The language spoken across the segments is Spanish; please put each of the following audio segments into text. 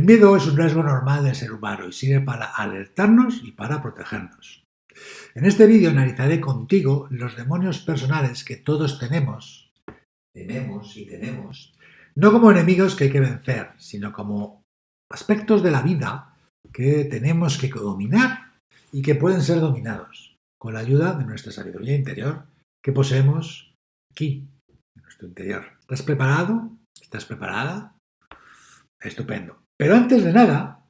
El miedo es un rasgo normal del ser humano y sirve para alertarnos y para protegernos. En este vídeo analizaré contigo los demonios personales que todos tememos y tenemos, no como enemigos que hay que vencer, sino como aspectos de la vida que tenemos que dominar y que pueden ser dominados con la ayuda de nuestra sabiduría interior que poseemos aquí, en nuestro interior. ¿Estás preparado? ¿Estás preparada? Estupendo. Pero antes de nada,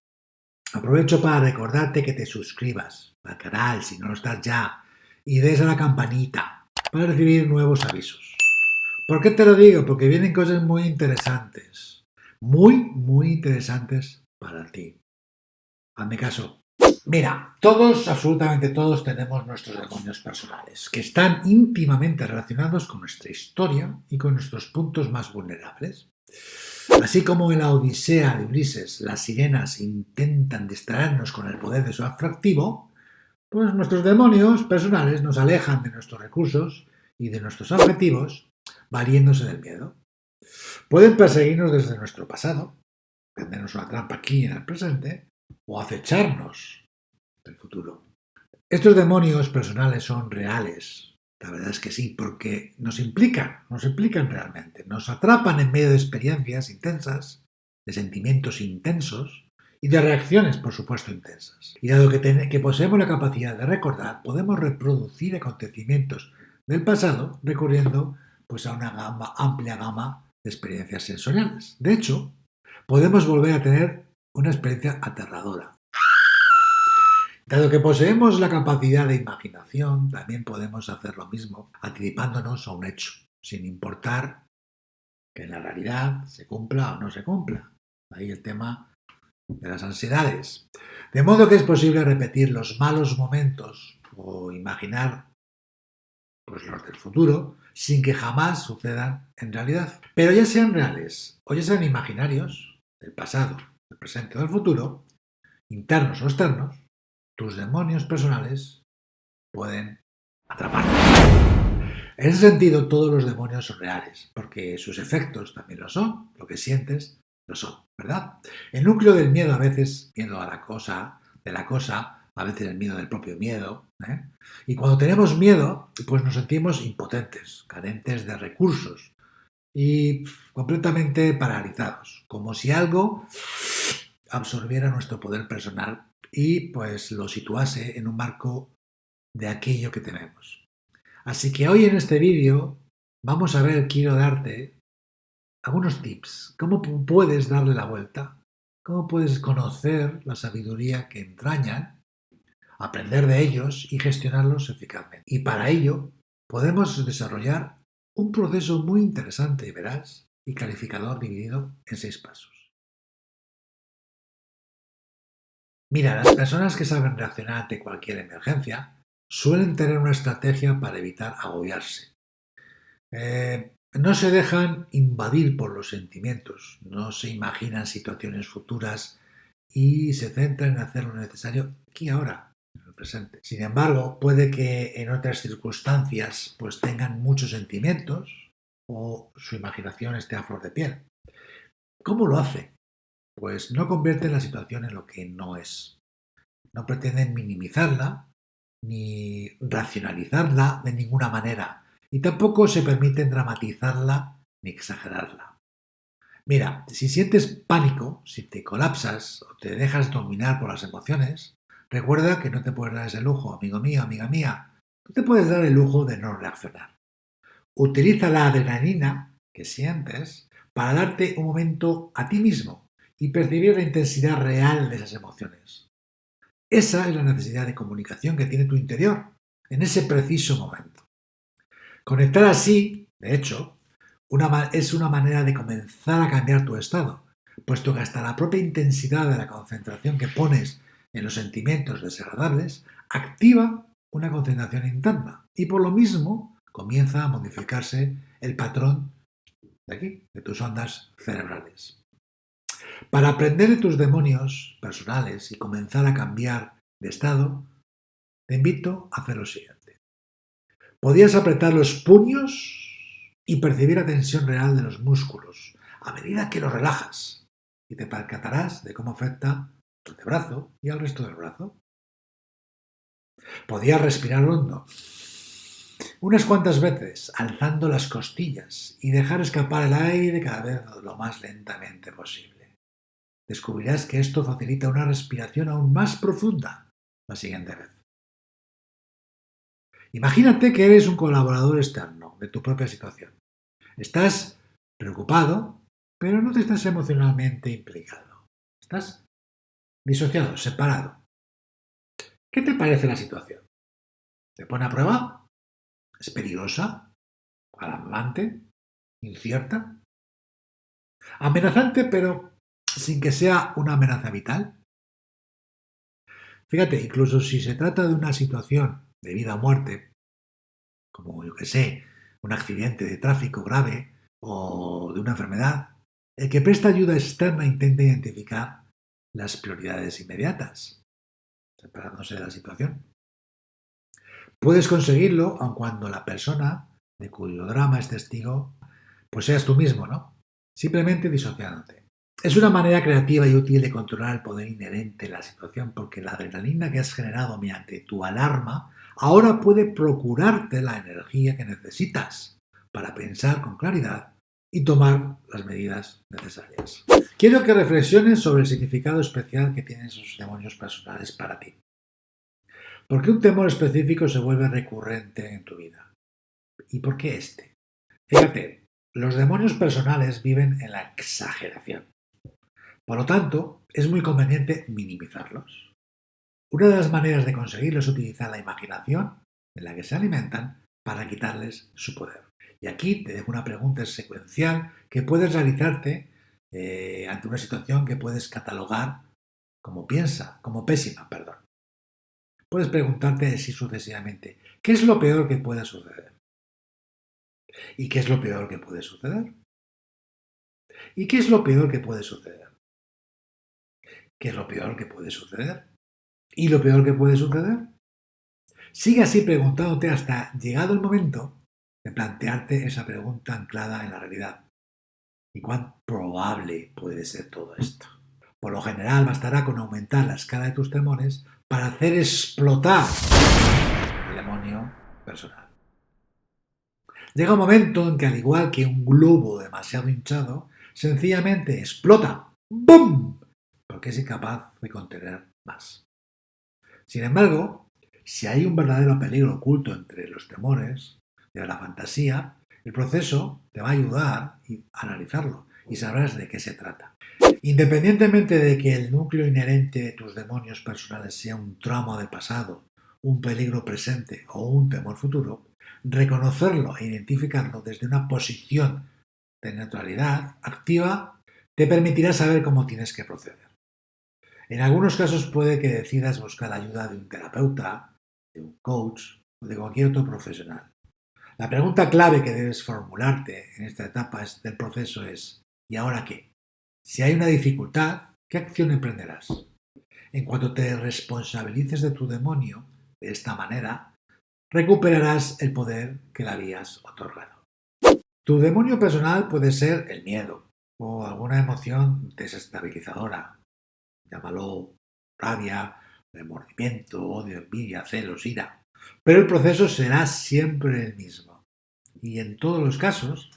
aprovecho para recordarte que te suscribas al canal si no lo estás ya y des a la campanita para recibir nuevos avisos. ¿Por qué te lo digo? Porque vienen cosas muy interesantes. Muy interesantes para ti. Hazme caso. Mira, todos, absolutamente todos, tenemos nuestros demonios personales, que están íntimamente relacionados con nuestra historia y con nuestros puntos más vulnerables. Así como en la Odisea de Ulises las sirenas intentan distraernos con el poder de su atractivo, pues nuestros demonios personales nos alejan de nuestros recursos y de nuestros objetivos valiéndose del miedo. Pueden perseguirnos desde nuestro pasado, tendernos una trampa aquí en el presente, o acecharnos del futuro. Estos demonios personales son reales, la verdad es que sí, porque nos implican realmente, nos atrapan en medio de experiencias intensas, de sentimientos intensos y de reacciones, por supuesto, intensas. Y dado que poseemos la capacidad de recordar, podemos reproducir acontecimientos del pasado recurriendo pues, a una amplia gama de experiencias sensoriales. De hecho, podemos volver a tener una experiencia aterradora. Dado que poseemos la capacidad de imaginación, también podemos hacer lo mismo, anticipándonos a un hecho, sin importar que en la realidad se cumpla o no se cumpla. Ahí el tema de las ansiedades. De modo que es posible repetir los malos momentos o imaginar pues, los del futuro sin que jamás sucedan en realidad. Pero ya sean reales o ya sean imaginarios, del pasado, del presente o del futuro, internos o externos, tus demonios personales pueden atraparte. En ese sentido, todos los demonios son reales, porque sus efectos también lo son, lo que sientes lo son, ¿verdad? El núcleo del miedo a veces, miedo a la cosa, a veces el miedo del propio miedo, ¿eh? Y cuando tenemos miedo, pues nos sentimos impotentes, carentes de recursos y completamente paralizados, como si algo absorbiera nuestro poder personal y pues lo situase en un marco de aquello que tenemos. Así que hoy en este vídeo quiero darte algunos tips. ¿Cómo puedes darle la vuelta? ¿Cómo puedes conocer la sabiduría que entrañan, aprender de ellos y gestionarlos eficazmente? Y para ello podemos desarrollar un proceso muy interesante, verás, y clarificador dividido en 6 pasos. Mira, las personas que saben reaccionar ante cualquier emergencia suelen tener una estrategia para evitar agobiarse. No se dejan invadir por los sentimientos, no se imaginan situaciones futuras y se centran en hacer lo necesario aquí y ahora, en el presente. Sin embargo, puede que en otras circunstancias pues tengan muchos sentimientos o su imaginación esté a flor de piel. ¿Cómo lo hace? Pues no convierten la situación en lo que no es. No pretenden minimizarla ni racionalizarla de ninguna manera y tampoco se permiten dramatizarla ni exagerarla. Mira, si sientes pánico, si te colapsas o te dejas dominar por las emociones, recuerda que no te puedes dar ese lujo, amigo mío, amiga mía. No te puedes dar el lujo de no reaccionar. Utiliza la adrenalina que sientes para darte un momento a ti mismo y percibir la intensidad real de esas emociones. Esa es la necesidad de comunicación que tiene tu interior en ese preciso momento. Conectar así, de hecho, es una manera de comenzar a cambiar tu estado, puesto que hasta la propia intensidad de la concentración que pones en los sentimientos desagradables activa una concentración interna y por lo mismo comienza a modificarse el patrón de aquí, de tus ondas cerebrales. Para aprender de tus demonios personales y comenzar a cambiar de estado, te invito a hacer lo siguiente. Podrías apretar los puños y percibir la tensión real de los músculos a medida que los relajas y te percatarás de cómo afecta tu brazo y al resto del brazo. Podías respirar hondo unas cuantas veces, alzando las costillas y dejar escapar el aire cada vez lo más lentamente posible. Descubrirás que esto facilita una respiración aún más profunda la siguiente vez. Imagínate que eres un colaborador externo de tu propia situación. Estás preocupado, pero no te estás emocionalmente implicado. Estás disociado, separado. ¿Qué te parece la situación? ¿Te pone a prueba? ¿Es peligrosa? ¿Alarmante? ¿Incierta? ¿Amenazante, pero sin que sea una amenaza vital? Fíjate, incluso si se trata de una situación de vida o muerte, como yo que sé, un accidente de tráfico grave o de una enfermedad, el que presta ayuda externa intenta identificar las prioridades inmediatas, separándose de la situación. Puedes conseguirlo aun cuando la persona de cuyo drama es testigo, pues seas tú mismo, ¿no? Simplemente disociándote. Es una manera creativa y útil de controlar el poder inherente en la situación porque la adrenalina que has generado mediante tu alarma ahora puede procurarte la energía que necesitas para pensar con claridad y tomar las medidas necesarias. Quiero que reflexiones sobre el significado especial que tienen esos demonios personales para ti. ¿Por qué un temor específico se vuelve recurrente en tu vida? ¿Y por qué este? Fíjate, los demonios personales viven en la exageración. Por lo tanto, es muy conveniente minimizarlos. Una de las maneras de conseguirlo es utilizar la imaginación de la que se alimentan para quitarles su poder. Y aquí te dejo una pregunta secuencial que puedes realizarte ante una situación que puedes catalogar como pésima, perdón. Puedes preguntarte así sucesivamente, ¿qué es lo peor que pueda suceder? ¿Y qué es lo peor que puede suceder? ¿Y qué es lo peor que puede suceder? ¿Qué es lo peor que puede suceder? ¿Y lo peor que puede suceder? Sigue así preguntándote hasta llegado el momento de plantearte esa pregunta anclada en la realidad. ¿Y cuán probable puede ser todo esto? Por lo general bastará con aumentar la escala de tus temores para hacer explotar el demonio personal. Llega un momento en que, al igual que un globo demasiado hinchado, sencillamente explota. ¡Bum! Porque es incapaz de contener más. Sin embargo, si hay un verdadero peligro oculto entre los temores de la fantasía, el proceso te va a ayudar a analizarlo y sabrás de qué se trata. Independientemente de que el núcleo inherente de tus demonios personales sea un trauma del pasado, un peligro presente o un temor futuro, reconocerlo e identificarlo desde una posición de neutralidad activa te permitirá saber cómo tienes que proceder. En algunos casos puede que decidas buscar la ayuda de un terapeuta, de un coach o de cualquier otro profesional. La pregunta clave que debes formularte en esta etapa del proceso es ¿y ahora qué? Si hay una dificultad, ¿qué acción emprenderás? En cuanto te responsabilices de tu demonio, de esta manera, recuperarás el poder que le habías otorgado. Tu demonio personal puede ser el miedo o alguna emoción desestabilizadora. Llámalo rabia, remordimiento, odio, envidia, celos, ira. Pero el proceso será siempre el mismo. Y en todos los casos,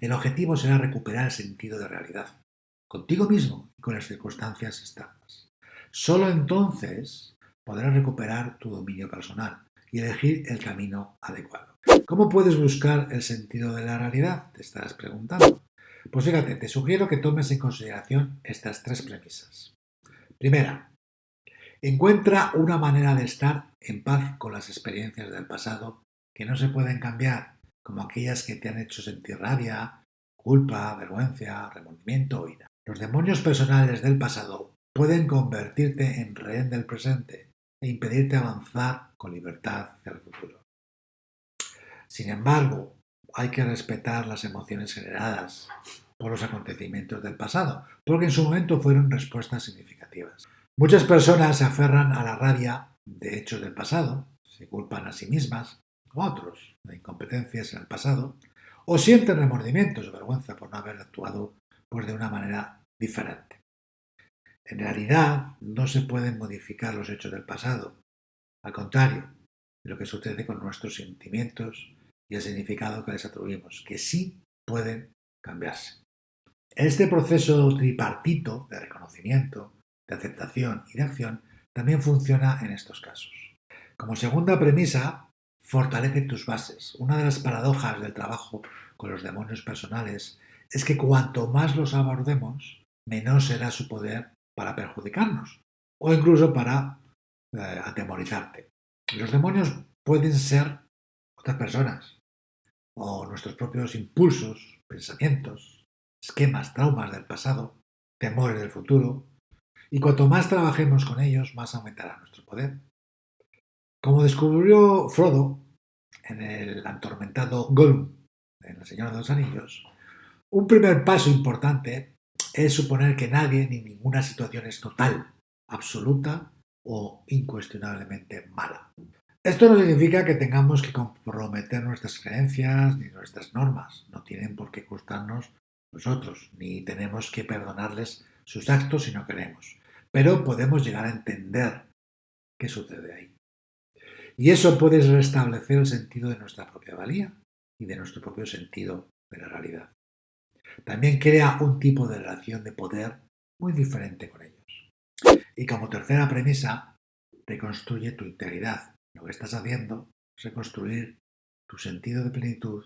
el objetivo será recuperar el sentido de realidad, contigo mismo y con las circunstancias externas. Solo entonces podrás recuperar tu dominio personal y elegir el camino adecuado. ¿Cómo puedes buscar el sentido de la realidad? Te estarás preguntando. Pues fíjate, te sugiero que tomes en consideración estas tres premisas. Primera, encuentra una manera de estar en paz con las experiencias del pasado que no se pueden cambiar, como aquellas que te han hecho sentir rabia, culpa, vergüenza, remordimiento o ira. Los demonios personales del pasado pueden convertirte en rehén del presente e impedirte avanzar con libertad hacia el futuro. Sin embargo, hay que respetar las emociones generadas por los acontecimientos del pasado, porque en su momento fueron respuestas significativas. Muchas personas se aferran a la rabia de hechos del pasado, se culpan a sí mismas o a otros de incompetencias en el pasado, o sienten remordimientos o vergüenza por no haber actuado de una manera diferente. En realidad, no se pueden modificar los hechos del pasado. Al contrario, de lo que sucede con nuestros sentimientos y el significado que les atribuimos, que sí pueden cambiarse. Este proceso tripartito de reconocimiento, de aceptación y de acción también funciona en estos casos. Como segunda premisa, fortalece tus bases. Una de las paradojas del trabajo con los demonios personales es que cuanto más los abordemos, menor será su poder para perjudicarnos o incluso para atemorizarte. Los demonios pueden ser otras personas o nuestros propios impulsos, pensamientos, esquemas, traumas del pasado, temores del futuro, y cuanto más trabajemos con ellos, más aumentará nuestro poder. Como descubrió Frodo en el atormentado Gollum en El Señor de los Anillos, un primer paso importante es suponer que nadie ni ninguna situación es total, absoluta o incuestionablemente mala. Esto no significa que tengamos que comprometer nuestras creencias ni nuestras normas. No tienen por qué gustarnos nosotros, ni tenemos que perdonarles sus actos si no queremos. Pero podemos llegar a entender qué sucede ahí. Y eso puede restablecer el sentido de nuestra propia valía y de nuestro propio sentido de la realidad. También crea un tipo de relación de poder muy diferente con ellos. Y como tercera premisa, reconstruye tu integridad. Lo que estás haciendo es reconstruir tu sentido de plenitud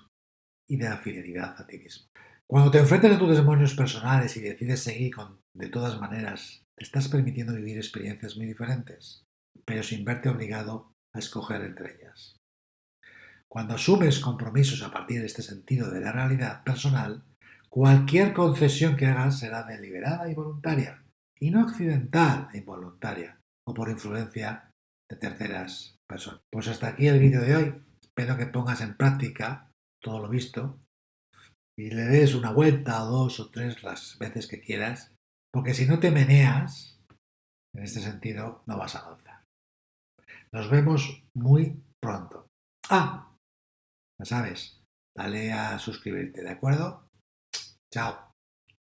y de la fidelidad a ti mismo. Cuando te enfrentas a tus demonios personales y decides seguir de todas maneras, te estás permitiendo vivir experiencias muy diferentes, pero sin verte obligado a escoger entre ellas. Cuando asumes compromisos a partir de este sentido de la realidad personal, cualquier concesión que hagas será deliberada y voluntaria, y no accidental e involuntaria, o por influencia de terceras personas. Pues hasta aquí el vídeo de hoy. Espero que pongas en práctica todo lo visto y le des una vuelta o dos o tres las veces que quieras, porque si no te meneas en este sentido no vas a avanzar. Nos vemos muy pronto. Ya sabes, dale a suscribirte, ¿de acuerdo? Chao.